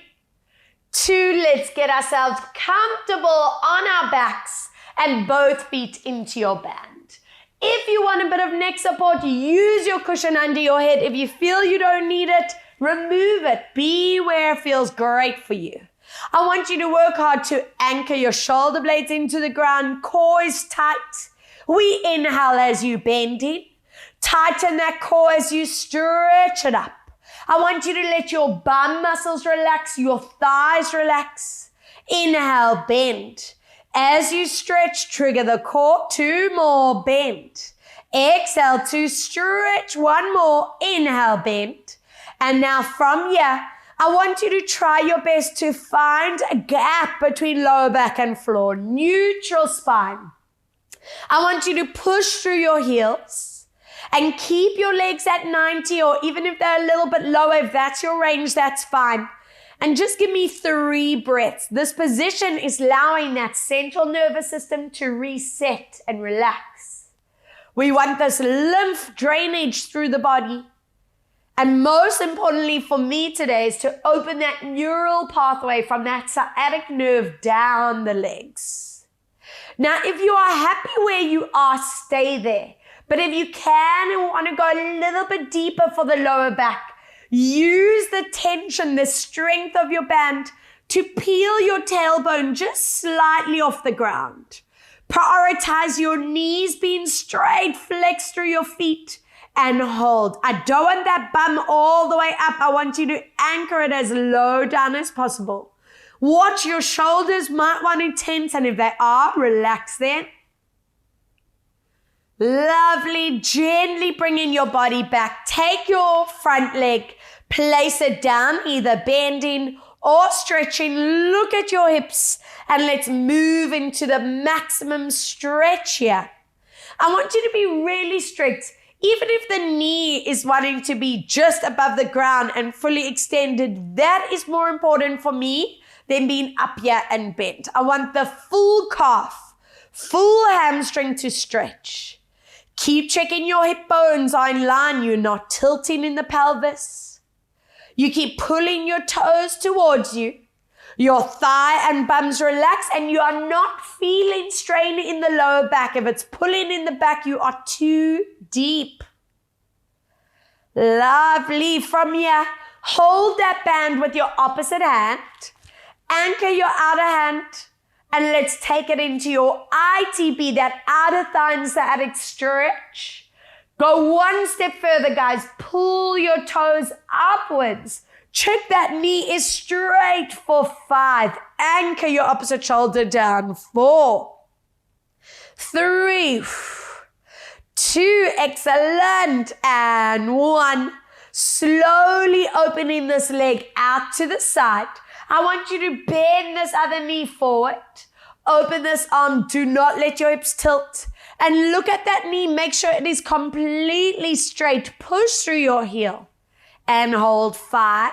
2. Let's get ourselves comfortable on our backs and both feet into your band. If you want a bit of neck support, use your cushion under your head. If you feel you don't need it, remove it. Be where it feels great for you. I want you to work hard to anchor your shoulder blades into the ground. Core is tight. We inhale as you bend in. Tighten that core as you stretch it up. I want you to let your bum muscles relax, your thighs relax. Inhale, bend. As you stretch, trigger the core. 2 more, bend. Exhale to stretch. 1 more, inhale, bend. And now from here, I want you to try your best to find a gap between lower back and floor. Neutral spine. I want you to push through your heels. And keep your legs at 90, or even if they're a little bit lower, if that's your range, that's fine. And just give me 3 breaths. This position is allowing that central nervous system to reset and relax. We want this lymph drainage through the body. And most importantly for me today is to open that neural pathway from that sciatic nerve down the legs. Now, if you are happy where you are, stay there. But if you can and want to go a little bit deeper for the lower back, use the tension, the strength of your band to peel your tailbone just slightly off the ground. Prioritize your knees being straight, flex through your feet and hold. I don't want that bum all the way up. I want you to anchor it as low down as possible. Watch your shoulders, might want to tense, and if they are, relax them. Lovely. Gently bringing your body back. Take your front leg, place it down, either bending or stretching, look at your hips and let's move into the maximum stretch here. I want you to be really strict. Even if the knee is wanting to be just above the ground and fully extended, that is more important for me than being up here and bent. I want the full calf, full hamstring to stretch. Keep checking your hip bones are in line. You're not tilting in the pelvis. You keep pulling your toes towards you. Your thigh and bums relax and you are not feeling strain in the lower back. If it's pulling in the back, you are too deep. Lovely. From here, hold that band with your opposite hand. Anchor your outer hand and let's take it into your ITP, that outer thigh and sciatic stretch. Go one step further, guys. Pull your toes upwards. Check that knee is straight for 5. Anchor your opposite shoulder down. 4, 3, 2, excellent, and 1. Slowly opening this leg out to the side. I want you to bend this other knee forward. Open this arm. Do not let your hips tilt. And look at that knee. Make sure it is completely straight. Push through your heel. And hold 5,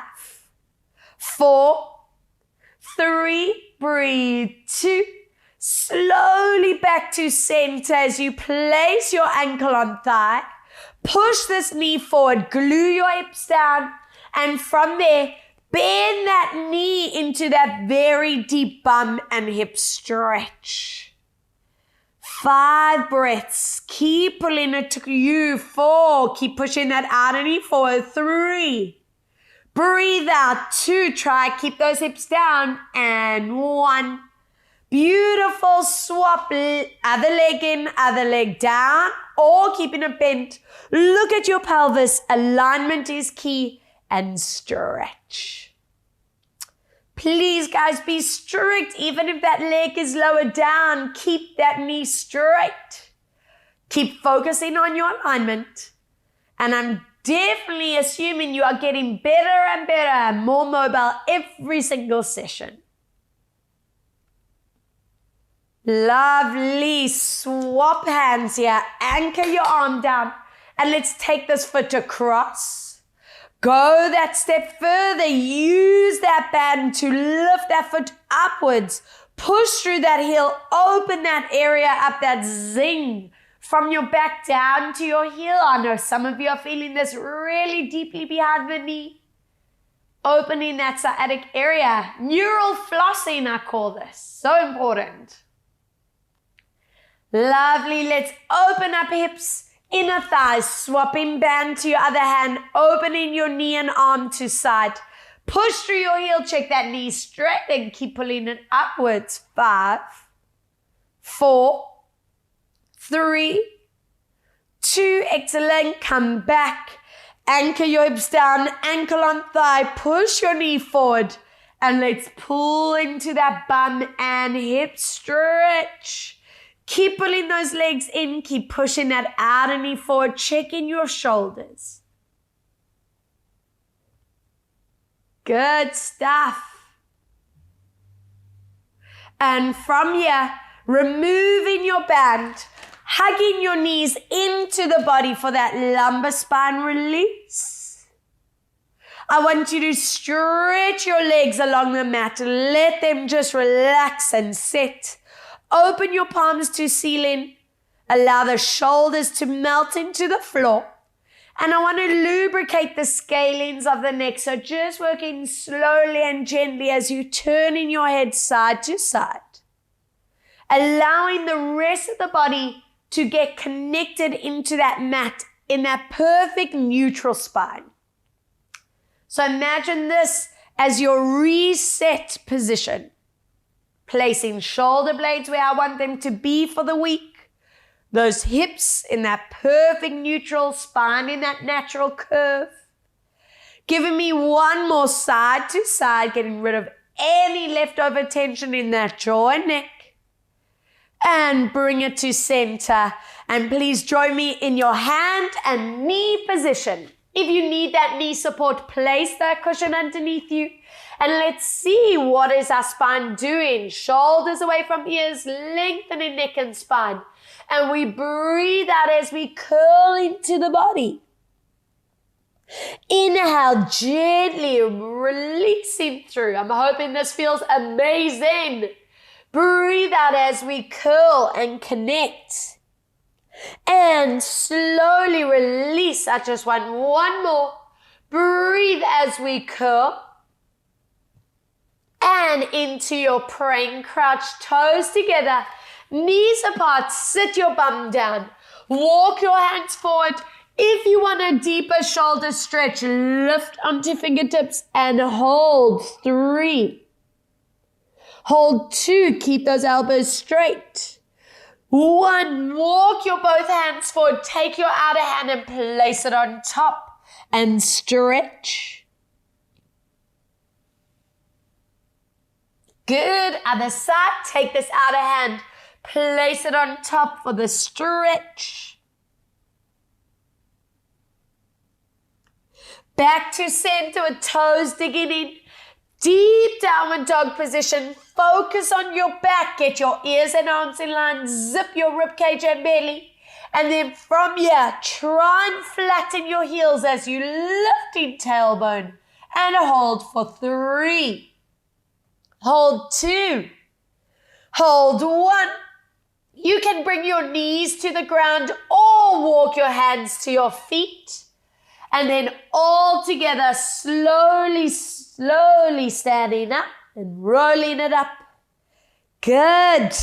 4, 3, breathe, 2. Slowly back to center as you place your ankle on thigh. Push this knee forward, glue your hips down, and from there, bend that knee into that very deep bum and hip stretch. 5 breaths. Keep pulling it to you. 4. Keep pushing that outer knee forward. 3. Breathe out. 2. Try. Keep those hips down. And 1. Beautiful. Swap. Other leg in, other leg down. Or keeping it bent. Look at your pelvis. Alignment is key. And stretch. Please, guys, be strict. Even if that leg is lower down, keep that knee straight. Keep focusing on your alignment. And I'm definitely assuming you are getting better and better and more mobile every single session. Lovely. Swap hands here. Anchor your arm down. And let's take this foot across. Go that step further. Use that band to lift that foot upwards. Push through that heel. Open that area up, that zing from your back down to your heel. I know some of you are feeling this really deeply behind the knee. Opening that sciatic area. Neural flossing, I call this. So important. Lovely. Let's open up hips. Inner thighs, swapping band to your other hand, opening your knee and arm to side. Push through your heel, check that knee straight and keep pulling it upwards. 5, 4, 3, 2, excellent. Come back, anchor your hips down, ankle on thigh, push your knee forward. And let's pull into that bum and hip stretch. Keep pulling those legs in. Keep pushing that outer knee forward. Checking your shoulders. Good stuff. And from here, removing your band, hugging your knees into the body for that lumbar spine release. I want you to stretch your legs along the mat. Let them just relax and sit. Open your palms to ceiling. Allow the shoulders to melt into the floor. And I want to lubricate the scalenes of the neck. So just working slowly and gently as you turn in your head side to side. Allowing the rest of the body to get connected into that mat in that perfect neutral spine. So imagine this as your reset position. Placing shoulder blades where I want them to be for the week. Those hips in that perfect neutral, spine in that natural curve. Giving me one more side to side, getting rid of any leftover tension in that jaw and neck. And bring it to center. And please join me in your hand and knee position. If you need that knee support, place that cushion underneath you. And let's see, what is our spine doing? Shoulders away from ears, lengthening neck and spine. And we breathe out as we curl into the body. Inhale, gently releasing through. I'm hoping this feels amazing. Breathe out as we curl and connect. And slowly release. I just want one more. Breathe as we curl. And into your praying crouch, toes together, knees apart, sit your bum down. Walk your hands forward. If you want a deeper shoulder stretch, lift onto fingertips and hold. 3. Hold 2. Keep those elbows straight. 1. Walk your both hands forward. Take your outer hand and place it on top and stretch. Good. Other side. Take this outer hand. Place it on top for the stretch. Back to center with toes digging in. Deep downward dog position. Focus on your back. Get your ears and arms in line. Zip your ribcage and belly. And then from here, try and flatten your heels as you lift in tailbone. And hold for 3. Hold 2. Hold 1. You can bring your knees to the ground or walk your hands to your feet. And then all together, slowly standing up and rolling it up. Good.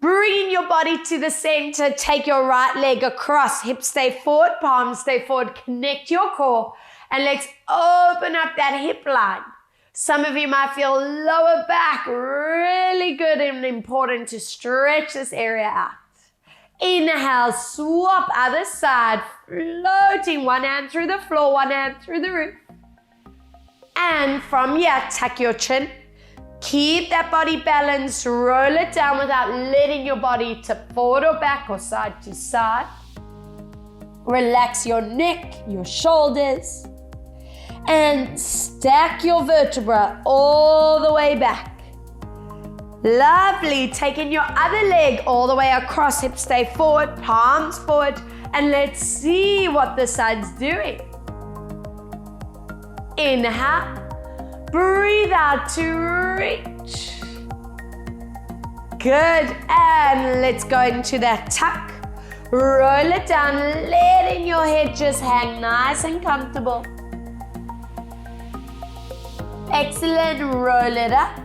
Bringing your body to the center. Take your right leg across. Hips stay forward, palms stay forward. Connect your core. And let's open up that hip line. Some of you might feel lower back. Really good and important to stretch this area out. Inhale, swap other side, floating one hand through the floor, one hand through the roof. And from here, tuck your chin. Keep that body balanced, roll it down without letting your body tip forward or back or side to side. Relax your neck, your shoulders, and stack your vertebra all the way back. Lovely. Taking your other leg all the way across, hips stay forward, palms forward, and let's see what this side's doing. Inhale, breathe out to reach. Good, and let's go into that tuck. Roll it down, letting your head just hang nice and comfortable. Excellent, roll it up.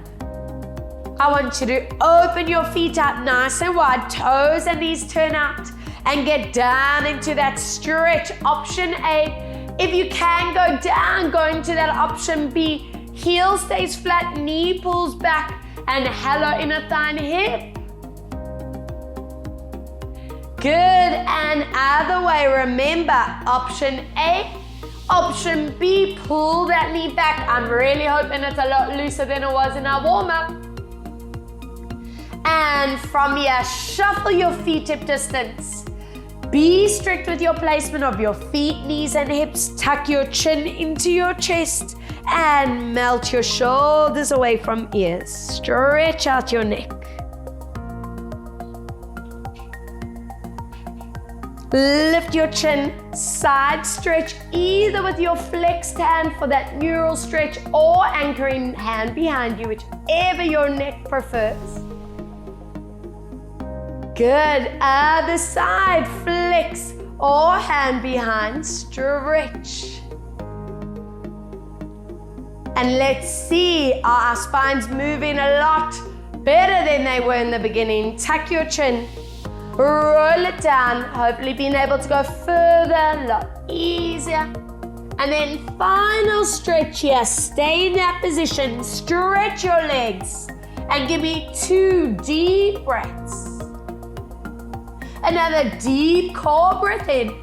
I want you to open your feet out nice and wide, toes and knees turn out, and get down into that stretch. Option A. If you can go down, go into that option B. Heel stays flat, knee pulls back, and hello inner thigh and hip. Good, and other way, remember, option A. Option B, pull that knee back. I'm really hoping it's a lot looser than it was in our warm-up. And from here, shuffle your feet hip distance. Be strict with your placement of your feet, knees, and hips. Tuck your chin into your chest and melt your shoulders away from ears. Stretch out your neck. Lift your chin, side stretch, either with your flexed hand for that neural stretch or anchoring hand behind you, whichever your neck prefers. Good, other side, flex or hand behind, stretch. And let's see, are our spines moving a lot better than they were in the beginning? Tuck your chin, roll it down, hopefully being able to go further, a lot easier. And then final stretch here, stay in that position, stretch your legs, and give me 2 deep breaths. Another deep core breath in.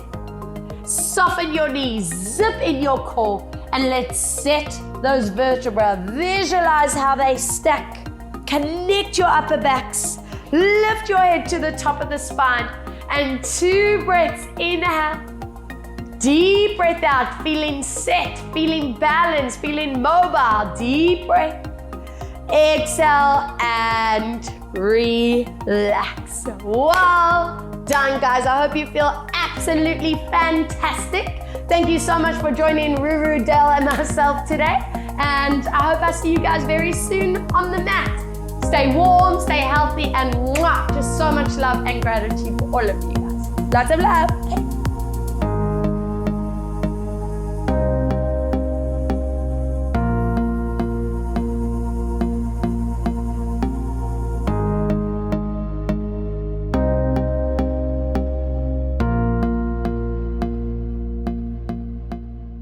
Soften your knees, zip in your core, and let's set those vertebrae. Visualize how they stack. Connect your upper backs. Lift your head to the top of the spine. And 2 breaths. Inhale. Deep breath out, feeling set, feeling balanced, feeling mobile. Deep breath. Exhale and relax. Well done, guys. I hope you feel absolutely fantastic. Thank you so much for joining Ruru, Dale, and myself today. And I hope I see you guys very soon on the mat. Stay warm, stay healthy, and just so much love and gratitude for all of you guys. Lots of love.